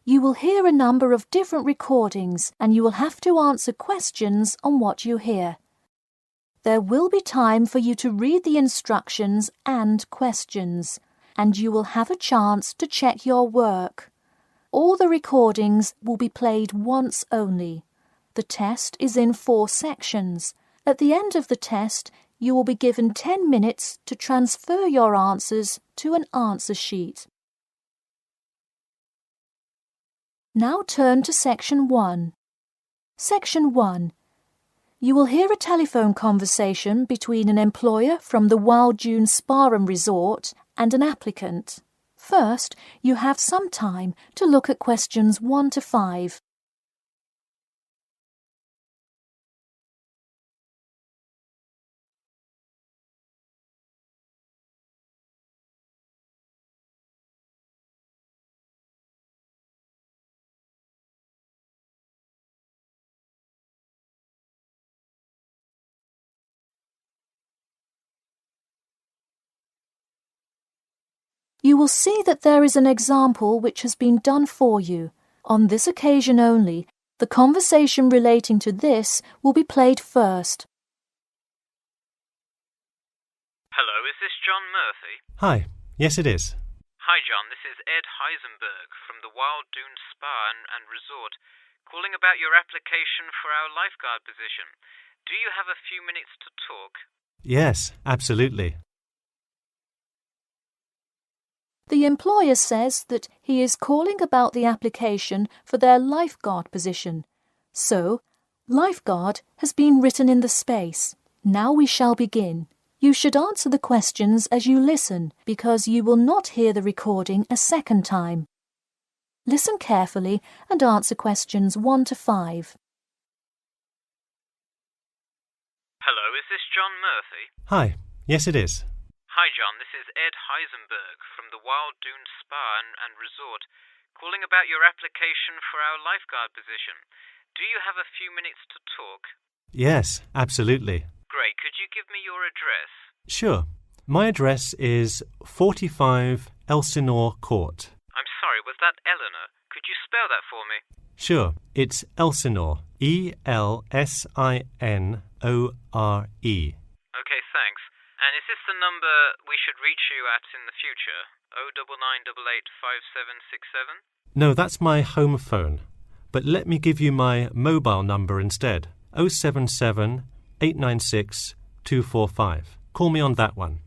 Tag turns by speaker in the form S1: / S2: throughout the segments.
S1: You will hear a number of different recordings and you will have to answer questions on what you hear. There will be time for you to read the instructions and questions, and you will have a chance to check your work. All the recordings will be played once only. The test is in 4 sections. At the end of the test, you will be given 10 minutes to transfer your answers to an answer sheet. Now turn to Section 1. Section 1. You will hear a telephone conversation between an employer from the Wild Dune Spa and Resort and an applicant. First, you have some time to look at questions 1 to 5. You will see that there is an example which has been done for you. On this occasion only, the conversation relating to this will be played first.
S2: Hello, is this John Murphy?
S3: Hi, yes it is.
S2: Hi John, this is Ed Heisenberg from the Wild Dune Spa and Resort, calling about your application for our lifeguard position. Do you have a few minutes to talk?
S3: Yes, absolutely.
S1: The employer says that he is calling about the application for their lifeguard position. So, lifeguard has been written in the space. Now we shall begin. You should answer the questions as you listen, because you will not hear the recording a second time. Listen carefully and answer questions 1 to 5.
S2: Hello, is this John Murphy?
S3: Hi, yes it is.
S2: Hi John, this is Ed Heisenberg from the Wild Dune Spa and Resort, calling about your application for our lifeguard position. Do you have a few minutes to talk?
S3: Yes, absolutely.
S2: Great, could you give me your address?
S3: Sure. My address is 45 Elsinore Court.
S2: I'm sorry, was that Eleanor? Could you spell that for me?
S3: Sure, it's Elsinore. E-L-S-I-N-O-R-E.
S2: Okay, thanks. And is this the number we should reach you at in the future? 099885767?
S3: No, that's my home phone. But let me give you my mobile number instead. 077 896 245. Call me on that one.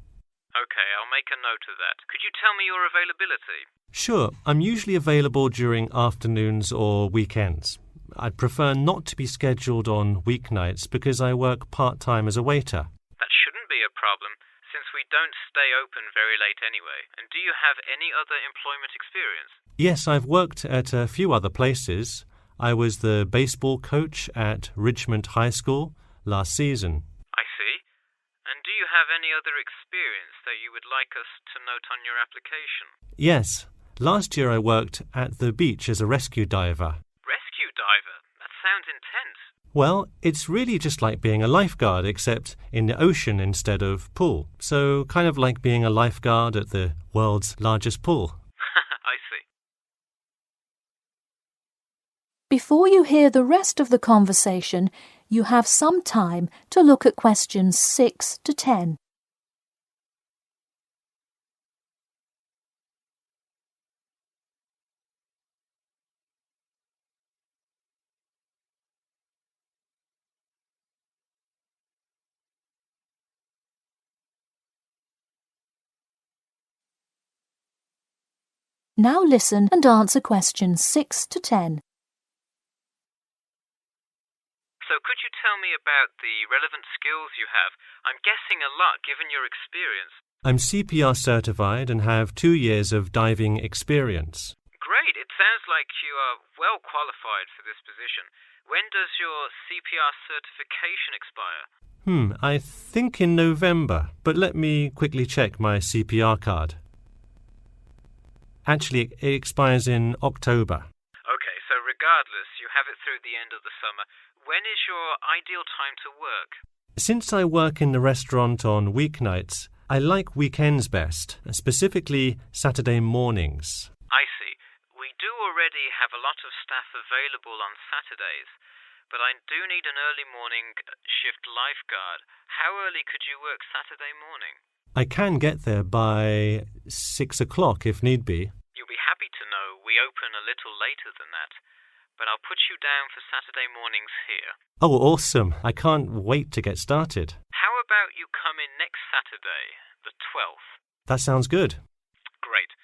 S2: Okay, I'll make a note of that. Could you tell me your availability?
S3: Sure, I'm usually available during afternoons or weekends. I'd prefer not to be scheduled on weeknights because I work part-time as a waiter.
S2: That shouldn't be a problem, since we don't stay open very late anyway. And do you have any other employment experience?
S3: Yes, I've worked at a few other places. I was the baseball coach at Richmond High School last season.
S2: I see. And do you have any other experience that you would like us to note on your application?
S3: Yes. Last year I worked at the beach as a rescue diver.
S2: Rescue diver? That sounds intense.
S3: Well, it's really just like being a lifeguard, except in the ocean instead of pool. So kind of like being a lifeguard at the world's largest pool.
S2: I see.
S1: Before you hear the rest of the conversation, you have some time to look at questions 6 to 10. Now listen and answer questions 6 to 10.
S2: So could you tell me about the relevant skills you have? I'm guessing a lot given your experience.
S3: I'm CPR certified and have 2 years of diving experience.
S2: Great, it sounds like you are well qualified for this position. When does your CPR certification expire?
S3: I think in November, but let me quickly check my CPR card. Actually, it expires in October.
S2: Okay, so regardless, you have it through the end of the summer. When is your ideal time to work?
S3: Since I work in the restaurant on weeknights, I like weekends best, specifically Saturday mornings.
S2: I see. We do already have a lot of staff available on Saturdays, but I do need an early morning shift lifeguard. How early could you work Saturday morning?
S3: I can get there by 6 o'clock if need be.
S2: You'll be happy to know we open a little later than that, but I'll put you down for Saturday mornings here.
S3: Oh, awesome. I can't wait to get started.
S2: How about you come in next Saturday, the 12th?
S3: That sounds good.
S2: Great.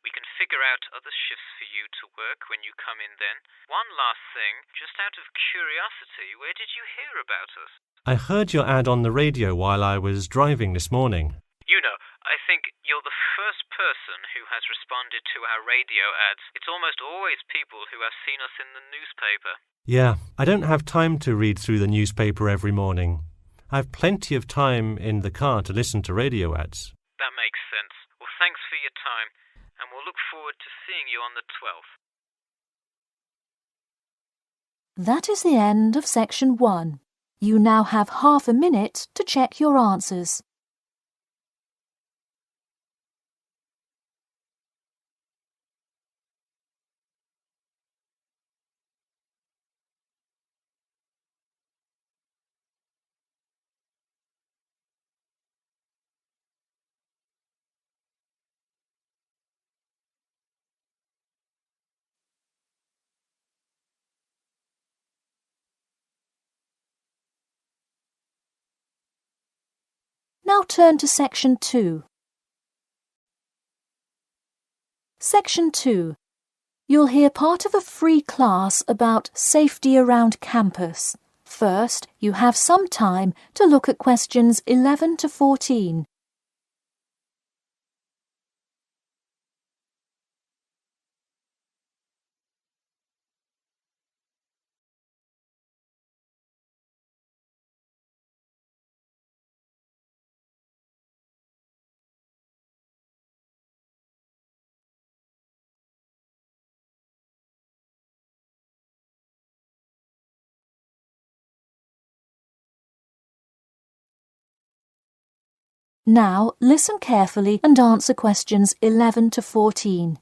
S2: We can figure out other shifts for you to work when you come in then. One last thing, just out of curiosity, where did you hear about us?
S3: I heard your ad on the radio while I was driving this morning.
S2: You know, I think you're the first person who has responded to our radio ads. It's almost always people who have seen us in the newspaper.
S3: Yeah, I don't have time to read through the newspaper every morning. I have plenty of time in the car to listen to radio ads.
S2: That makes sense. Well, thanks for your time, and we'll look forward to seeing you on the 12th.
S1: That is the end of section 1. You now have half a minute to check your answers. Now turn to Section 2. Section 2. You'll hear part of a free class about safety around campus. First, you have some time to look at questions 11 to 14. Now, listen carefully and answer questions 11 to 14.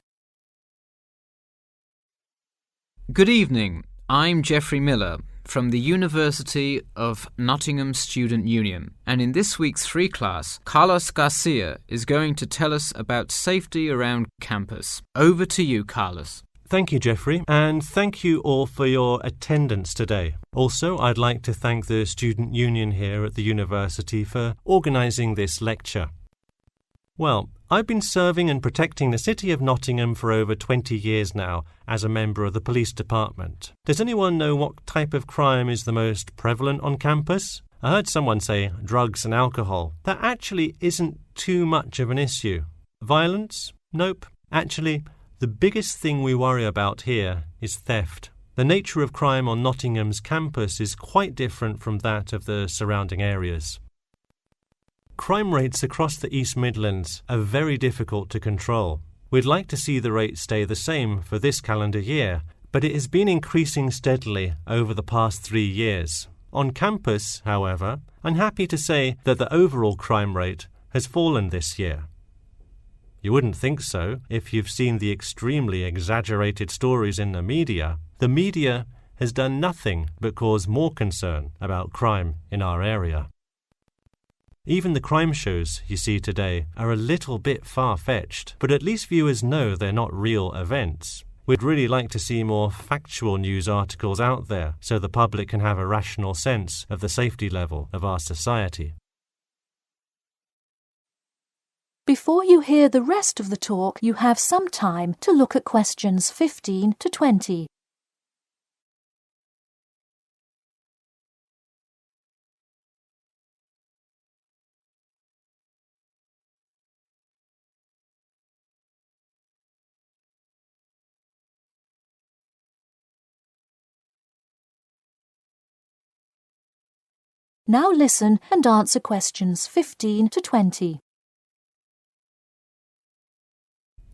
S4: Good evening. I'm Geoffrey Miller from the University of Nottingham Student Union, and in this week's free class, Carlos Garcia is going to tell us about safety around campus. Over to you, Carlos.
S3: Thank you, Geoffrey, and thank you all for your attendance today. Also, I'd like to thank the Student Union here at the university for organising this lecture. Well, I've been serving and protecting the city of Nottingham for over 20 years now as a member of the police department. Does anyone know what type of crime is the most prevalent on campus? I heard someone say drugs and alcohol. That actually isn't too much of an issue. Violence? Nope. Actually, the biggest thing we worry about here is theft. The nature of crime on Nottingham's campus is quite different from that of the surrounding areas. Crime rates across the East Midlands are very difficult to control. We'd like to see the rate stay the same for this calendar year, but it has been increasing steadily over the past 3 years. On campus, however, I'm happy to say that the overall crime rate has fallen this year. You wouldn't think so if you've seen the extremely exaggerated stories in the media. The media has done nothing but cause more concern about crime in our area. Even the crime shows you see today are a little bit far-fetched, but at least viewers know they're not real events. We'd really like to see more factual news articles out there so the public can have a rational sense of the safety level of our society.
S1: Before you hear the rest of the talk, you have some time to look at questions 15 to 20. Now listen and answer questions 15 to 20.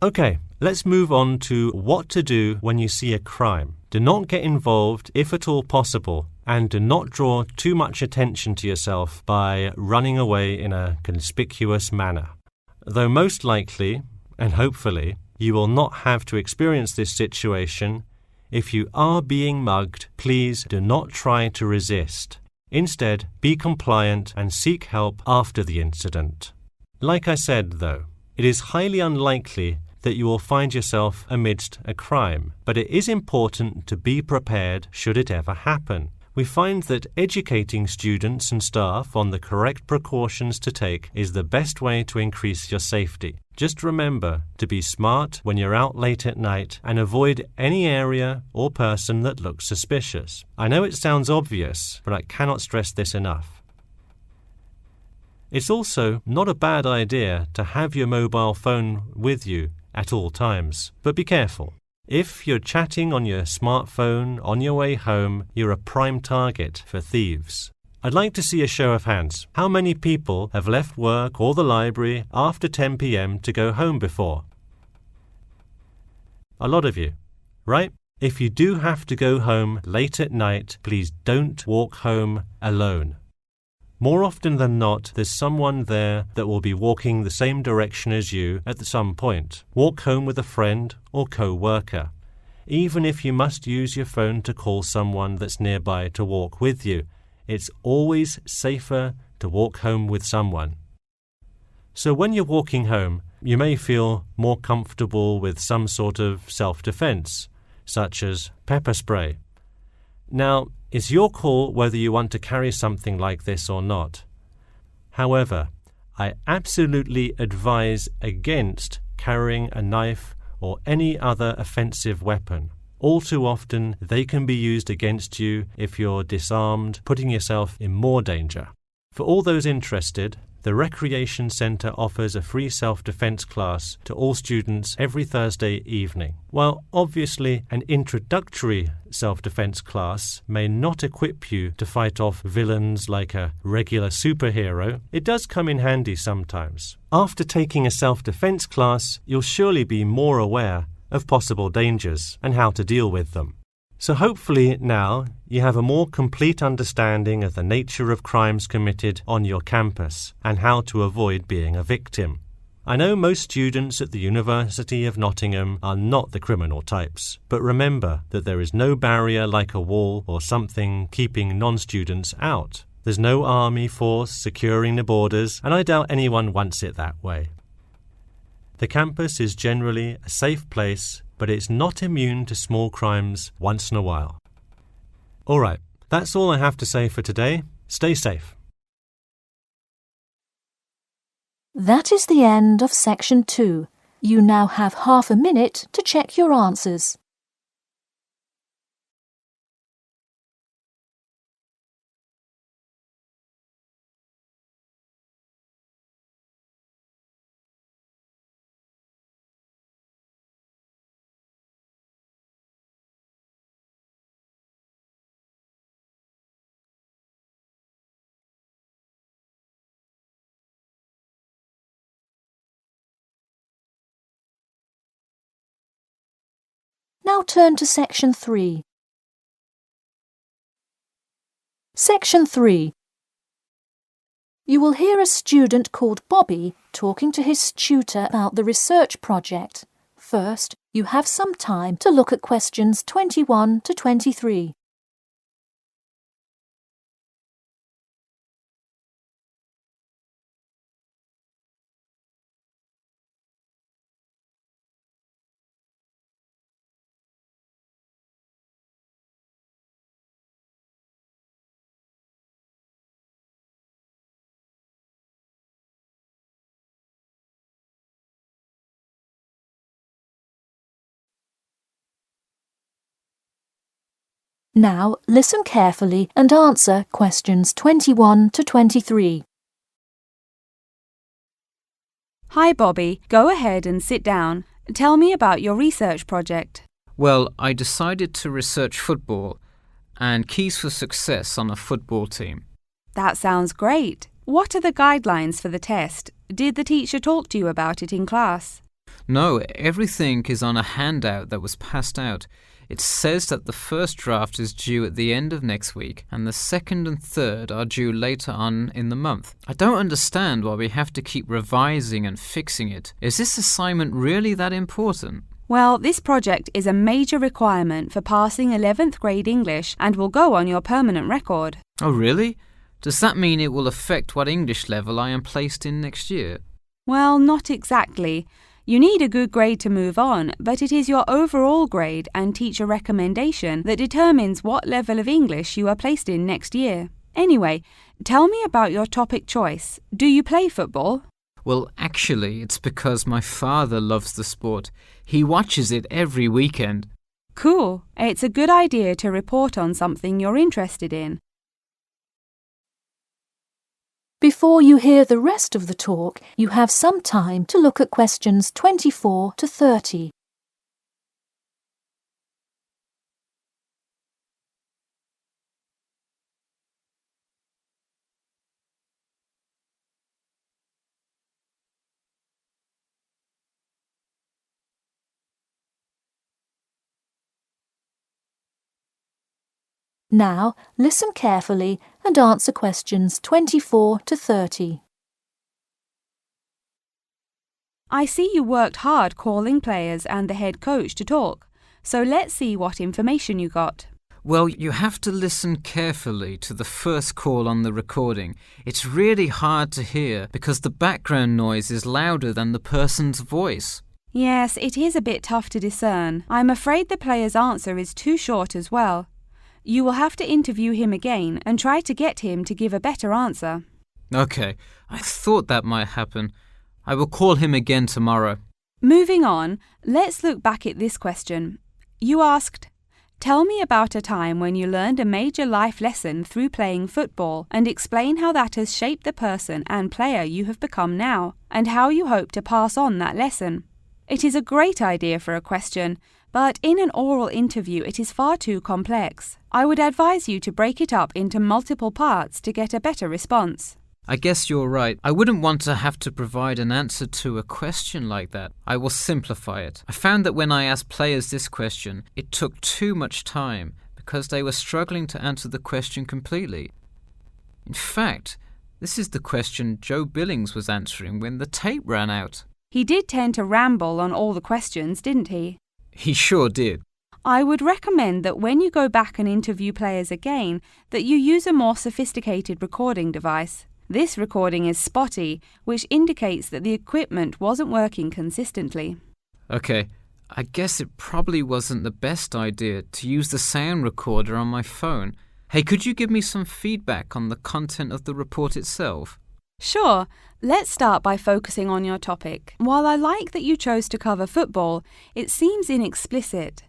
S3: Okay, let's move on to what to do when you see a crime. Do not get involved if at all possible, and do not draw too much attention to yourself by running away in a conspicuous manner. Though most likely, and hopefully, you will not have to experience this situation. If you are being mugged, please do not try to resist. Instead, be compliant and seek help after the incident. Like I said, though, it is highly unlikely that you will find yourself amidst a crime, but it is important to be prepared should it ever happen. We find that educating students and staff on the correct precautions to take is the best way to increase your safety. Just remember to be smart when you're out late at night and avoid any area or person that looks suspicious. I know it sounds obvious, but I cannot stress this enough. It's also not a bad idea to have your mobile phone with you at all times, but be careful. If you're chatting on your smartphone on your way home, you're a prime target for thieves. I'd like to see a show of hands. How many people have left work or the library after 10 p.m. to go home before? A lot of you, right? If you do have to go home late at night, please don't walk home alone. More often than not, there's someone there that will be walking the same direction as you at some point. Walk home with a friend or co-worker. Even if you must use your phone to call someone that's nearby to walk with you, it's always safer to walk home with someone. So when you're walking home, you may feel more comfortable with some sort of self-defense, such as pepper spray. Now, it's your call whether you want to carry something like this or not. However, I absolutely advise against carrying a knife or any other offensive weapon. All too often, they can be used against you if you're disarmed, putting yourself in more danger. For all those interested, the Recreation Centre offers a free self-defense class to all students every Thursday evening. While obviously an introductory self-defense class may not equip you to fight off villains like a regular superhero, it does come in handy sometimes. After taking a self-defense class, you'll surely be more aware of possible dangers and how to deal with them. So hopefully now you have a more complete understanding of the nature of crimes committed on your campus and how to avoid being a victim. I know most students at the University of Nottingham are not the criminal types, but remember that there is no barrier like a wall or something keeping non-students out. There's no army force securing the borders, and I doubt anyone wants it that way. The campus is generally a safe place, but it's not immune to small crimes once in a while. All right, that's all I have to say for today. Stay safe.
S1: That is the end of section 2. You now have half a minute to check your answers. Now turn to section 3. Section 3. You will hear a student called Bobby talking to his tutor about the research project. First, you have some time to look at questions 21 to 23. Now listen carefully and answer questions 21 to 23.
S5: Hi Bobby, go ahead and sit down. Tell me about your research project.
S4: Well, I decided to research football and keys for success on a football team.
S5: That sounds great. What are the guidelines for the test? Did the teacher talk to you about it in class?
S4: No, everything is on a handout that was passed out. It says that the first draft is due at the end of next week and the second and third are due later on in the month. I don't understand why we have to keep revising and fixing it. Is this assignment really that important?
S5: Well, this project is a major requirement for passing 11th grade English and will go on your permanent record.
S4: Oh, really? Does that mean it will affect what English level I am placed in next year?
S5: Well, not exactly. You need a good grade to move on, but it is your overall grade and teacher recommendation that determines what level of English you are placed in next year. Anyway, tell me about your topic choice. Do you play football?
S4: Well, actually, it's because my father loves the sport. He watches it every weekend.
S5: Cool. It's a good idea to report on something you're interested in.
S1: Before you hear the rest of the talk, you have some time to look at questions 24 to 30. Now, listen carefully and answer questions 24 to 30.
S5: I see you worked hard calling players and the head coach to talk, so let's see what information you got.
S4: Well, you have to listen carefully to the first call on the recording. It's really hard to hear because the background noise is louder than the person's voice.
S5: Yes, it is a bit tough to discern. I'm afraid the player's answer is too short as well. You will have to interview him again and try to get him to give a better answer.
S4: Okay, I thought that might happen. I will call him again tomorrow.
S5: Moving on, let's look back at this question. You asked, tell me about a time when you learned a major life lesson through playing football and explain how that has shaped the person and player you have become now and how you hope to pass on that lesson. It is a great idea for a question, but in an oral interview it is far too complex. I would advise you to break it up into multiple parts to get a better response.
S4: I guess you're right. I wouldn't want to have to provide an answer to a question like that. I will simplify it. I found that when I asked players this question, it took too much time because they were struggling to answer the question completely. In fact, this is the question Joe Billings was answering when the tape ran out.
S5: He did tend to ramble on all the questions, didn't he?
S4: He sure did.
S5: I would recommend that when you go back and interview players again, that you use a more sophisticated recording device. This recording is spotty, which indicates that the equipment wasn't working consistently.
S4: Okay, I guess it probably wasn't the best idea to use the sound recorder on my phone. Hey, could you give me some feedback on the content of the report itself?
S5: Sure. Let's start by focusing on your topic. While I like that you chose to cover football, it seems inexplicit.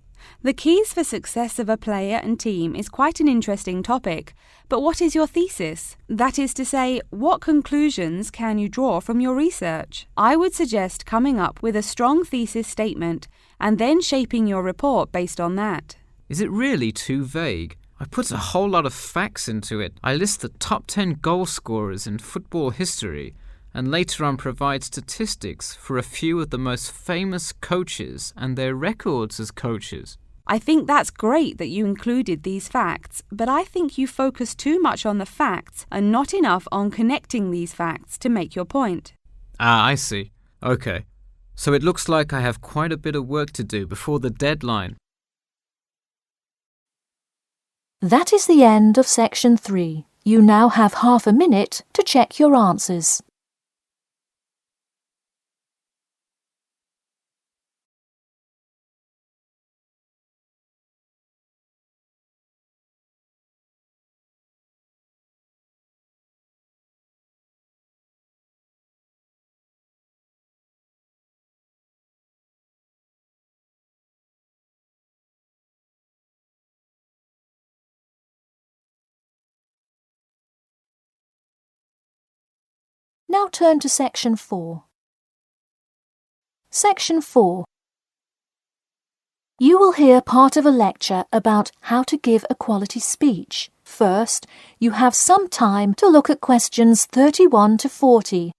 S5: The keys for success of a player and team is quite an interesting topic, but what is your thesis? That is to say, what conclusions can you draw from your research? I would suggest coming up with a strong thesis statement and then shaping your report based on that.
S4: Is it really too vague? I put a whole lot of facts into it. I list the top 10 goal scorers in football history and later on provide statistics for a few of the most famous coaches and their records as coaches.
S5: I think that's great that you included these facts, but I think you focus too much on the facts and not enough on connecting these facts to make your point.
S4: Ah, I see. Okay. So it looks like I have quite a bit of work to do before the deadline.
S1: That is the end of section 3. You now have half a minute to check your answers. Now turn to section 4. Section 4. You will hear part of a lecture about how to give a quality speech. First, you have some time to look at questions 31 to 40.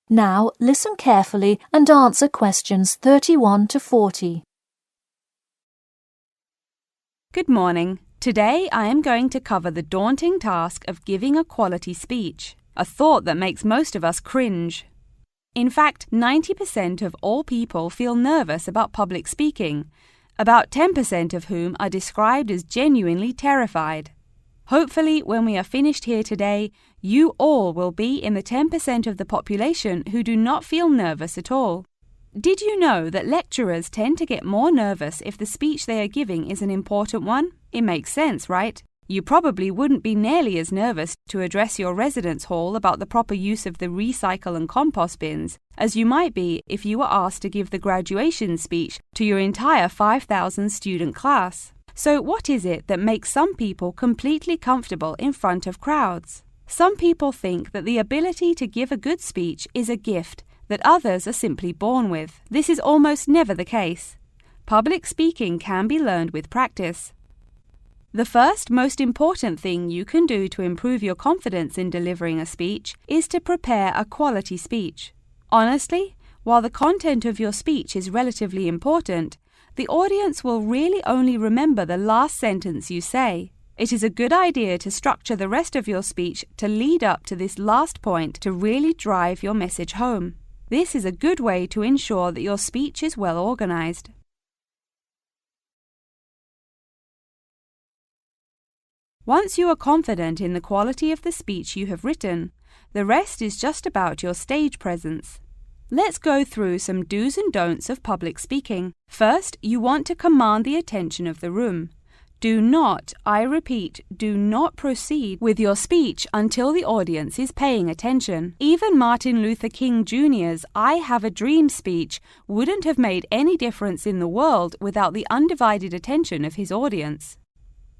S1: Now listen carefully and answer questions 31 to 40.
S5: Good morning. Today I am going to cover the daunting task of giving a quality speech, a thought that makes most of us cringe. In fact, 90% of all people feel nervous about public speaking, about 10% of whom are described as genuinely terrified. Hopefully, when we are finished here today, you all will be in the 10% of the population who do not feel nervous at all. Did you know that lecturers tend to get more nervous if the speech they are giving is an important one? It makes sense, right? You probably wouldn't be nearly as nervous to address your residence hall about the proper use of the recycle and compost bins as you might be if you were asked to give the graduation speech to your entire 5,000 student class. So what is it that makes some people completely comfortable in front of crowds? Some people think that the ability to give a good speech is a gift that others are simply born with. This is almost never the case. Public speaking can be learned with practice. The first most important thing you can do to improve your confidence in delivering a speech is to prepare a quality speech. Honestly, while the content of your speech is relatively important, the audience will really only remember the last sentence you say. It is a good idea to structure the rest of your speech to lead up to this last point to really drive your message home. This is a good way to ensure that your speech is well organized. Once you are confident in the quality of the speech you have written, the rest is just about your stage presence. Let's go through some do's and don'ts of public speaking. First, you want to command the attention of the room. Do not, I repeat, do not proceed with your speech until the audience is paying attention. Even Martin Luther King Jr.'s I Have a Dream speech wouldn't have made any difference in the world without the undivided attention of his audience.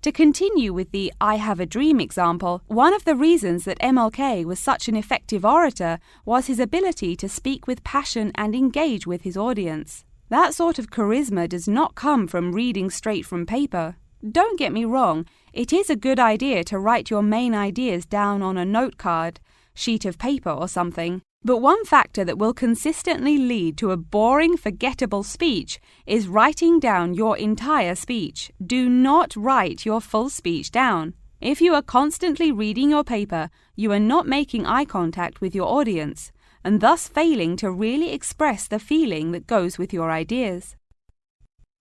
S5: To continue with the I Have a Dream example, one of the reasons that MLK was such an effective orator was his ability to speak with passion and engage with his audience. That sort of charisma does not come from reading straight from paper. Don't get me wrong, it is a good idea to write your main ideas down on a note card, sheet of paper or something. But one factor that will consistently lead to a boring, forgettable speech is writing down your entire speech. Do not write your full speech down. If you are constantly reading your paper, you are not making eye contact with your audience, and thus failing to really express the feeling that goes with your ideas.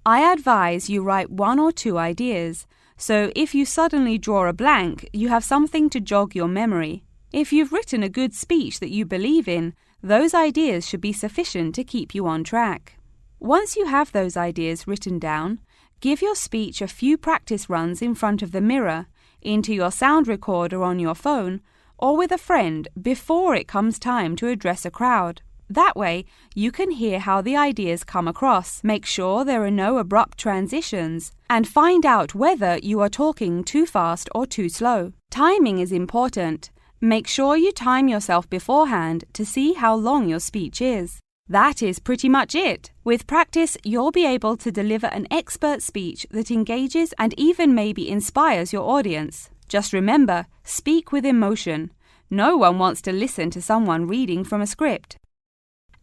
S5: I advise you write 1 or 2 ideas, so if you suddenly draw a blank, you have something to jog your memory. If you've written a good speech that you believe in, those ideas should be sufficient to keep you on track. Once you have those ideas written down, give your speech a few practice runs in front of the mirror, into your sound recorder on your phone, or with a friend before it comes time to address a crowd. That way, you can hear how the ideas come across, make sure there are no abrupt transitions, and find out whether you are talking too fast or too slow. Timing is important. Make sure you time yourself beforehand to see how long your speech is. That is pretty much it. With practice, you'll be able to deliver an expert speech that engages and even maybe inspires your audience. Just remember, speak with emotion. No one wants to listen to someone reading from a script.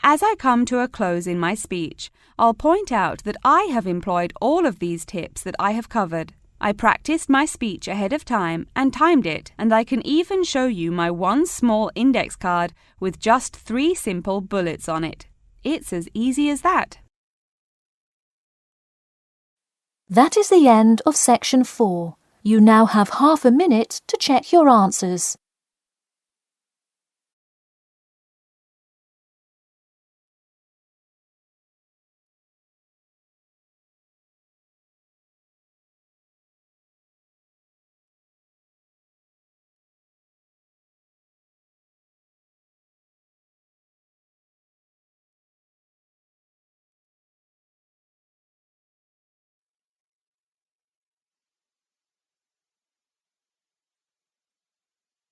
S5: As I come to a close in my speech, I'll point out that I have employed all of these tips that I have covered. I practiced my speech ahead of time and timed it, and I can even show you my one small index card with just 3 simple bullets on it. It's as easy as that.
S1: That is the end of section 4. You now have half a minute to check your answers.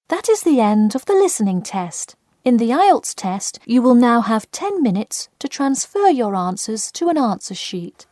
S1: That is the end of the listening test. In the IELTS test, you will now have 10 minutes to transfer your answers to an answer sheet.